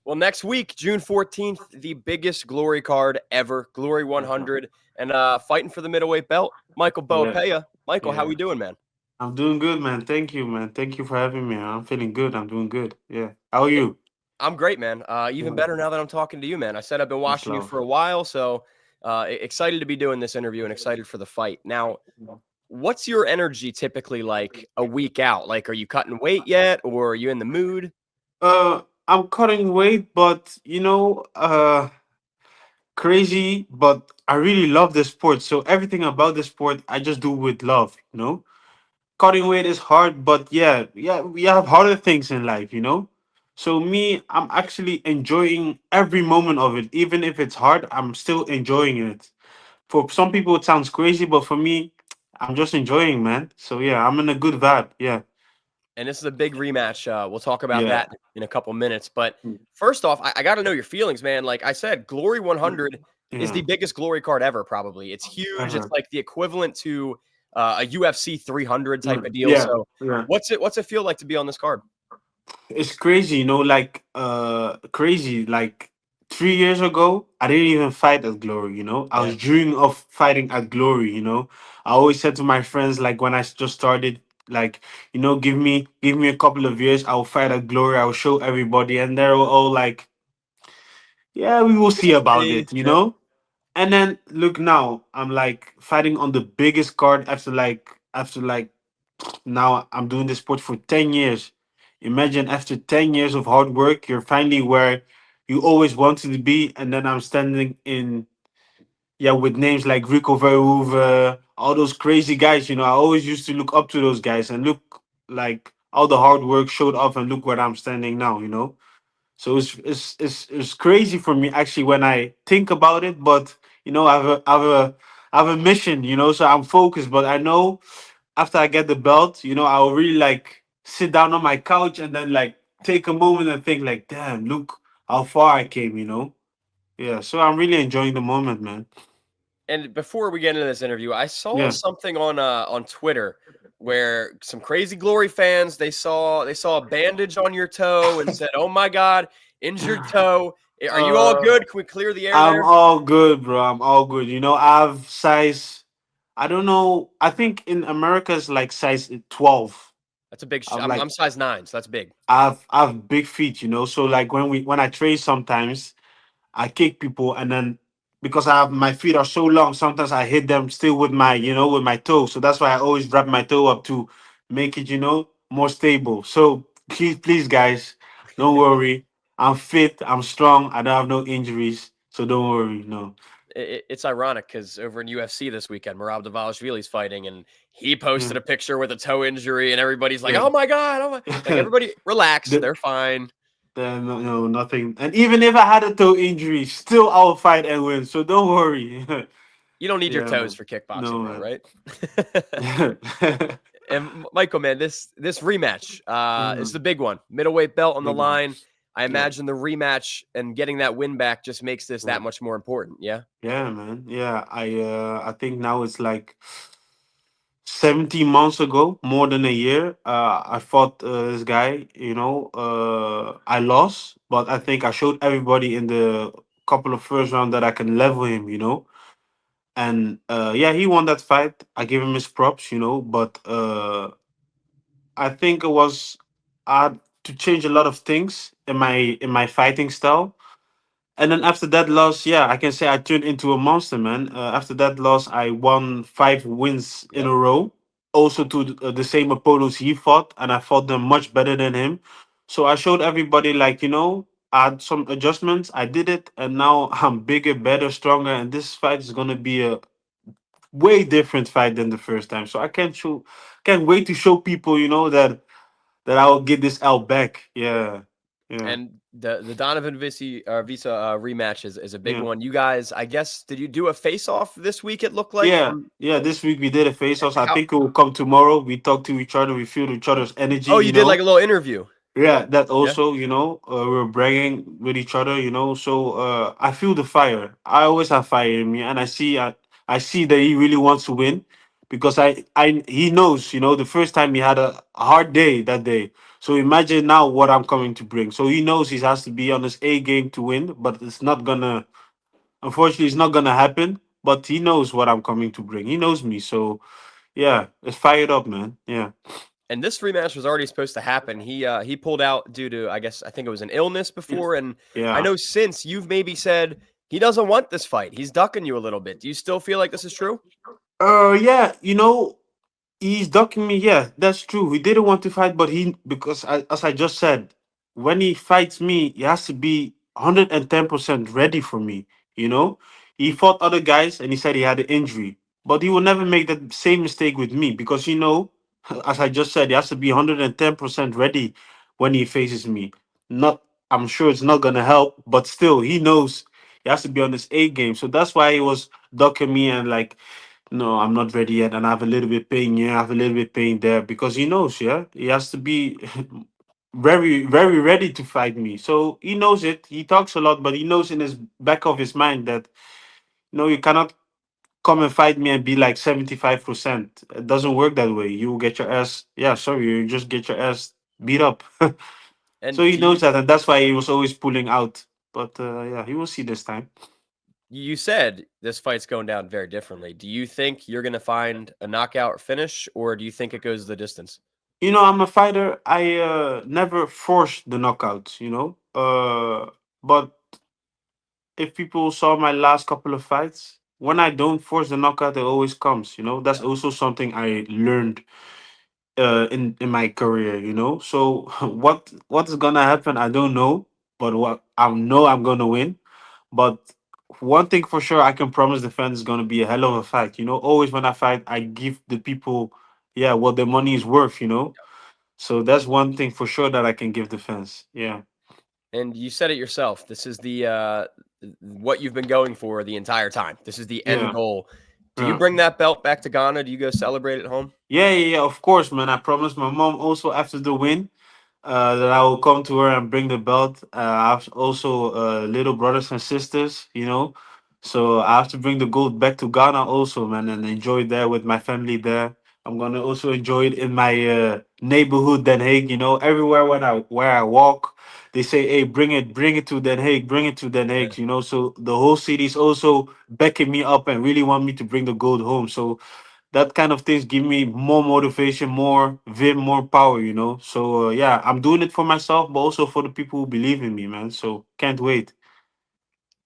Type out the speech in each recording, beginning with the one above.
Well, next week, June 14th, the biggest Glory card ever, Glory 100, and fighting for the middleweight belt, Michael Yeah, Boapeah. Michael, how yeah. we doing, man? I'm doing good, man. Thank you, man. Thank you for having me. I'm feeling good. I'm doing good. Yeah. How are you? I'm great, man. Even Yeah. better now that I'm talking to you, man. I said I've been Much watching you love. for a while, so excited to be doing this interview and excited for the fight. Now, what's your energy typically like a week out? Like, are you cutting weight yet, or are you in the mood? I'm cutting weight, but crazy. But I really love the sport. So everything about the sport, I just do with love. Cutting weight is hard, but yeah, we have harder things in life. So me, I'm actually enjoying every moment of it, even if it's hard. I'm still enjoying it. For some people, it sounds crazy, but for me, I'm just enjoying, man. So yeah, I'm in a good vibe. Yeah, And this is a big rematch. We'll talk about yeah, that in a couple minutes. But first off, I got to know your feelings, man. Like I said, Glory 100 is yeah. the biggest Glory card ever, probably. It's huge. It's Ever. like the equivalent to a UFC 300 type of deal. Yeah, So, yeah. what's it feel like to be on this card? It's crazy, like crazy. Like 3 years ago, I didn't even fight at Glory. I Yeah, was dreaming of fighting at Glory. I always said to my friends, like when I just started, like give me a couple of years, I'll fight at Glory. I'll show everybody, and they're all like, yeah, we will see we'll about see. it. And then look now, I'm like fighting on the biggest card after like now I'm doing this sport for 10 years. Imagine after 10 years of hard work, you're finally where you always wanted to be. And then I'm standing in, yeah, with names like Rico Verhoeven, all those crazy guys. I always used to look up to those guys and look like all the hard work showed off and look where I'm standing now. So it's crazy for me actually when I think about it. But I have a mission. So I'm focused. But I know after I get the belt, I'll really like sit down on my couch and then like take a moment and think like, damn, look how far I came. Yeah. So I'm really enjoying the moment, man. And before we get into this interview, I saw Yeah. something on Twitter where some crazy Glory fans they saw a bandage on your toe and said, "Oh my God, injured toe. Are you all uh, good? Can we clear the air I'm there?" all good, bro. I'm all good. I've size. I don't know. I think in America it's like size 12. That's a big. I've I'm, like I'm size 9, so that's big. I've big feet. So like when I train sometimes I kick people and then because I have my feet are so long, sometimes I hit them still with my toe. So that's why I always wrap my toe up to make it more stable. So please guys, don't worry. I'm fit, I'm strong, I don't have no injuries. So don't worry, no. It's ironic because over in UFC this weekend, Merab Dvalishvili's fighting, and he Yeah. posted a picture with a toe injury, and everybody's like, Yeah. "Oh my God, oh my!" Like everybody, relax, the, they're fine. no, no, nothing. And even if I had a toe injury, still I'll fight and win. So don't worry. You don't need your Yeah, toes man. for kickboxing, though, No, right? man. And Michael, man, this rematch is Mhm. the big one. Middleweight belt on the Big one. line. I Yeah. imagine the rematch and getting that win back just makes this Yeah. that much more important. Yeah. Yeah, man. Yeah. I think now it's like 17 months ago, more than a year. I fought this guy, I lost, but I think I showed everybody in the couple of first round that I can level him. And yeah, he won that fight. I give him his props. But I think it was I had to change a lot of things in my fighting style. And then after that loss, yeah, I can say I turned into a monster, man. After that loss, I won 5 wins in Yep. a row. Also to the same opponents he fought, and I fought them much better than him. So I showed everybody, like, I had some adjustments. I did it, and now I'm bigger, better, stronger. And this fight is gonna be a way different fight than the first time. So I can't wait to show people, that I will get this L back. Yeah, yeah, And the Donovan Visa rematch is a big yeah. one. You guys, I guess, did you do a face off this week? It looked like Yeah, from yeah. This week we did a face off. I how. think it will come tomorrow. We talk to each other. We feel each other's energy. Oh, you did like a little interview. Yeah, that Yeah. also. We're bragging with each other. So I feel the fire. I always have fire in me, and I see that he really wants to win because he knows. The first time he had a hard day that day. So imagine now what I'm coming to bring. So he knows he has to be on his A game to win, but it's not gonna. Unfortunately, it's not gonna happen. But he knows what I'm coming to bring. He knows me. So yeah, it's fired up, man. Yeah, And this rematch was already supposed to happen. He pulled out due to, I guess, I think it was an illness before, and I yeah. know since you've maybe said he doesn't want this fight. He's ducking you a little bit. Do you still feel like this is true? Yeah. He's ducking me. Yeah, that's true. He didn't want to fight, but because as I just said, when he fights me, he has to be 110% ready for me. You know, he fought other guys and he said he had an injury, but he will never make that same mistake with me because as I just said, he has to be 110% ready when he faces me. Not, I'm sure it's not gonna help, but still, he knows he has to be on his A game. So that's why he was ducking me and like, no, I'm not ready yet, and I have a little bit pain here, I have a little bit pain there, because he knows, yeah, he has to be very, very ready to fight me. So he knows it. He talks a lot, but he knows in his back of his mind that you cannot come and fight me and be like 75%. It doesn't work that way. You will get your ass, yeah, sorry, you just get your ass beat up. So And he do knows you that, and that's why he was always pulling out. But yeah, he will see this time. you said this fight's going down very differently. Do you think you're going to find a knockout finish, or do you think it goes the distance? I'm a fighter. I never force the knockouts, but if people saw my last couple of fights, when I don't force the knockout, it always comes. That's Yeah. also something I learned in my career. So what is gonna happen, I don't know, but what I know, I'm gonna win. But one thing for sure, I can promise the fans is gonna be a hell of a fight. Always when I fight, I give the people, yeah, what their money is worth. So that's one thing for sure that I can give the fans. Yeah. And you said it yourself. This is the what you've been going for the entire time. This is the end Yeah. goal. Do you Yeah. bring that belt back to Ghana? Do you go celebrate at home? Yeah, yeah, yeah, of course, man. I promised my mom also after the win that I will come to her and bring the belt. I have also little brothers and sisters. So I have to bring the gold back to Ghana also, man, and enjoy it there with my family there. I'm gonna also enjoy it in my neighborhood, Den Haag. Everywhere where I walk, they say, "Hey, bring it to Den Haag, bring it to Den Yeah. Haag." So the whole city is also backing me up and really want me to bring the gold home. So that kind of things give me more motivation, more vim, more power. So yeah, I'm doing it for myself, but also for the people who believe in me, man. So can't wait.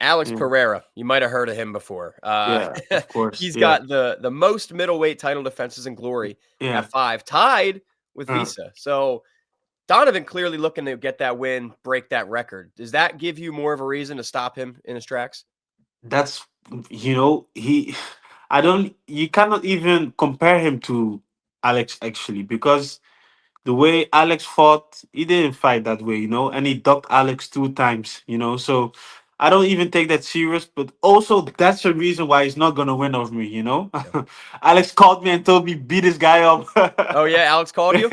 Alex Yeah, Pereira, you might have heard of him before. yeah, of course. He's Yeah, got the most middleweight title defenses in glory yeah. at 5, tied with Uh, Wisse. So Donovan clearly looking to get that win, break that record. Does that give you more of a reason to stop him in his tracks? that's he. I don't. You cannot even compare him to Alex actually because the way Alex fought, he didn't fight that way, and he ducked Alex 2 times. So I don't even take that serious, but also that's the reason why he's not gonna win over me. Yeah. Alex called me and told me beat this guy up. Oh yeah, Alex called you?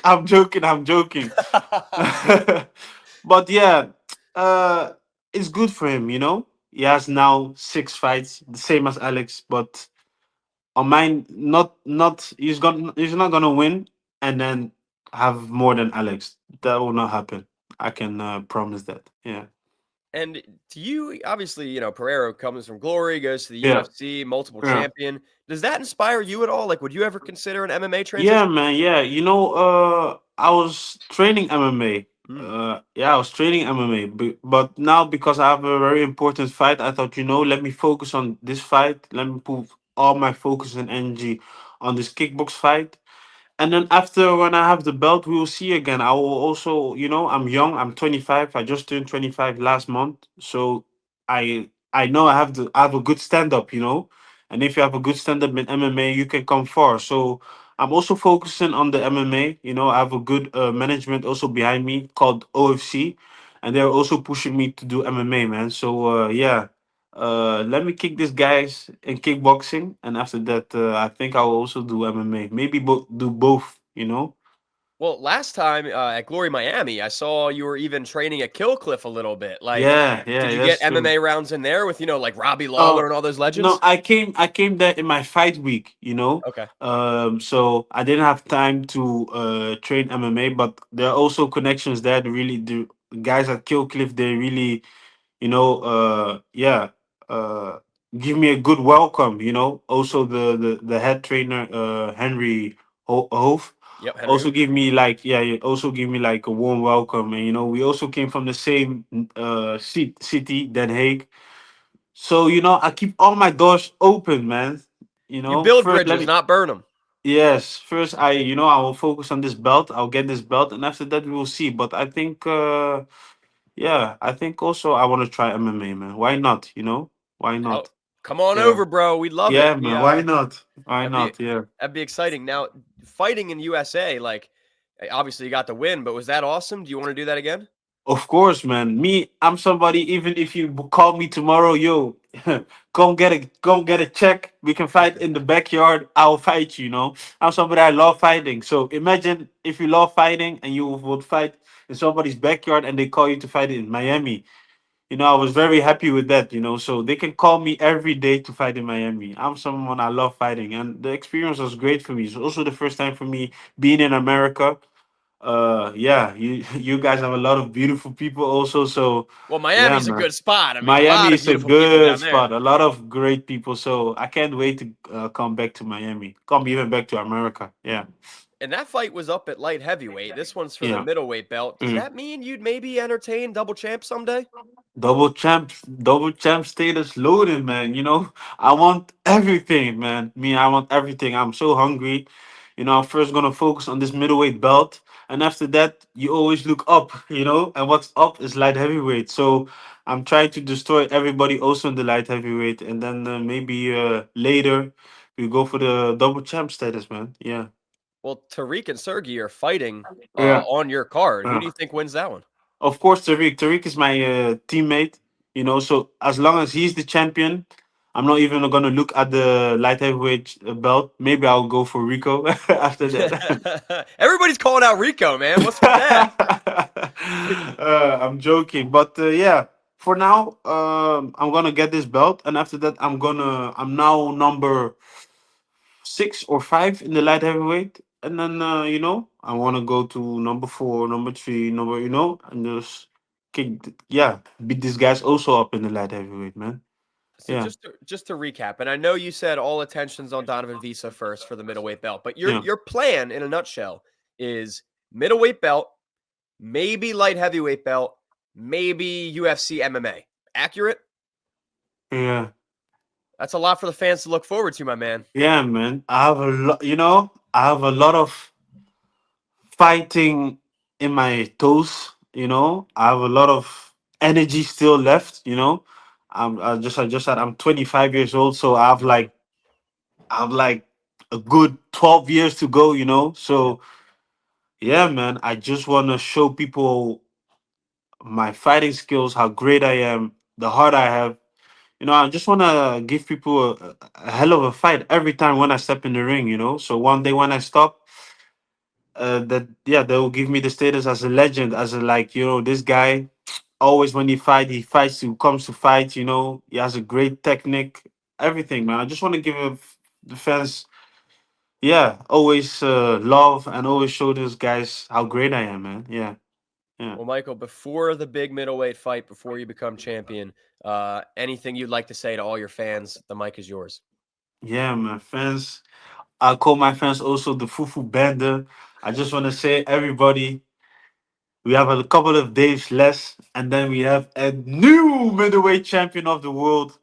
I'm joking, I'm joking. But yeah, uh it's good for him. He has now 6 fights, the same as Alex, but on mine, not he's not gonna win and then have more than Alex. That will not happen. I can promise that. Yeah. And to you, obviously, Pereira comes from glory, goes to the Yeah. UFC, multiple Yeah. champion. Does that inspire you at all? Like, would you ever consider an MMA Yeah, transition? man. Yeah. I was training MMA. Mm, Yeah, I was training MMA, but now because I have a very important fight, I thought, let me focus on this fight. Let me put all my focus and energy on this kickbox fight. And then after when I have the belt, we will see again. I will also, I'm young. I'm 25. I just turned 25 last month. So I know I have a good stand up. And if you have a good stand up in MMA, you can come far. So I'm also focusing on the MMA. I have a good management also behind me called OFC, and they're also pushing me to do MMA, man. So yeah, let me kick these guys in kickboxing, and after that, I think I will also do MMA. Maybe do both. Well, last time at Glory Miami, I saw you were even training at Kill Cliff a little bit. Like, Yeah, did yeah, you get that's true. MMA rounds in there with, like Robbie Uh, Lawler and all those no, legends? I came there in my fight week, Okay. So I didn't have time to train MMA, but there are also connections there. The guys at Kill Cliff, they really, yeah, uh, give me a good welcome. Also the head trainer, Henry Hove, Yep, Henry also Hoof. give me like, yeah, he also give me like a warm welcome, and we also came from the same city, Den Haag. So I keep all my doors open, man. You build First let bridges, me not burn them. Yes, first I will focus on this belt. I'll get this belt, and after that we will see. But I think, yeah, I think also I want to try MMA, man. Why not? Why Hell, not? come on Yeah, over, bro. We'd love it. yeah, man. Why not? Why That'd be not? Yeah. that'd be exciting. Now, fighting in USA, like, obviously you got the win, but was that awesome? Do you want to do that again? Of course, man. I'm somebody. Even if you call me tomorrow, yo, come get a check. We can fight in the backyard. I'll fight you. I'm somebody. I love fighting. So imagine if you love fighting and you would fight in somebody's backyard and they call you to fight in Miami. I was very happy with that. So they can call me every day to fight in Miami. I'm someone I love fighting, and the experience was great for me. It's also the first time for me being in America. Yeah, you guys have a lot of beautiful people also, so Well, yeah, Miami's a man. good spot. I mean, a Miami lot of is a beautiful people good down spot, there. a lot of great people, so I can't wait to come back to Miami, come even back to America. Yeah. And that fight was up at light heavyweight. This one's for the Yeah. middleweight belt. Does Mm. that mean you'd maybe entertain double champ someday? Double champ status loaded, man. I want everything, man. I want everything. I'm so hungry. I'm first gonna focus on this middleweight belt, and after that, you always look up. And what's up is light heavyweight. So I'm trying to destroy everybody also in the light heavyweight, and then maybe later we go for the double champ status, man. Yeah. Well, Tarik and Sergej are fighting Yeah. on your card. Who Yeah. do you think wins that one? Of course, Tarik. Tarik is my teammate. So as long as he's the champion, I'm not even gonna look at the light heavyweight belt. Maybe I'll go for Rico after that. Everybody's calling out Rico, man. What's with that? I'm joking, but yeah. For now, I'm gonna get this belt, and after that, I'm now number 6 or 5 in the light heavyweight, and then I want to go to number 4, number 3, and just yeah, beat these guys also up in the light heavyweight, man. So Yeah, just to recap, and I know you said all attention's on Donovan Visa first for the middleweight belt, but your yeah, your plan in a nutshell is middleweight belt, maybe light heavyweight belt, maybe UFC MMA. Accurate? yeah, That's a lot for the fans to look forward to, my man. yeah, man. I have a lot. I have a lot of fighting in my toes. I have a lot of energy still left. I just said I'm 25 years old, so Mhm. I have like a good 12 years to go. Yep. So yeah, man, I just want to show people my fighting skills, how great I am, the heart I have. I just want to give people a hell of a fight every time when I step in the ring. So one day when I stop, that yeah, they will give me the status as a legend, as a, like, this guy. Always when he fights, he comes to fight. He has a great technique, everything, man. I just want to give the fans, yeah, always love, and always show those guys how great I am, man. Yeah, yeah. Well, Michael, before the big middleweight fight, before you become champion, anything you'd like to say to all your fans? The mic is yours. Yeah, my fans. I call my fans also the Fufu Bender. I just want to say, everybody, we have a couple of days less, and then we have a new middleweight champion of the world.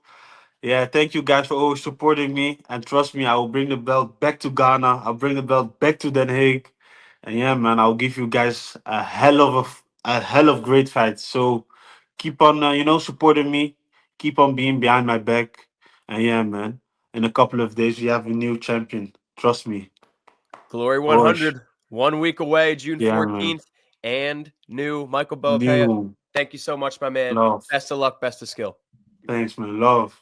Yeah, thank you guys for always supporting me. And trust me, I will bring the belt back to Ghana. I'll bring the belt back to Den Haag. And yeah, man, I'll give you guys a hell of great fights. So keep on, supporting me. Keep on being behind my back. And yeah, man, in a couple of days, we have a new champion. Trust me. Glory Porsche. 100, 1 week away, June Yeah, man. 14th, and new Michael Boapeah. New Thank you so much, my man. love. Best of luck, best of skill. Thanks, man. Love.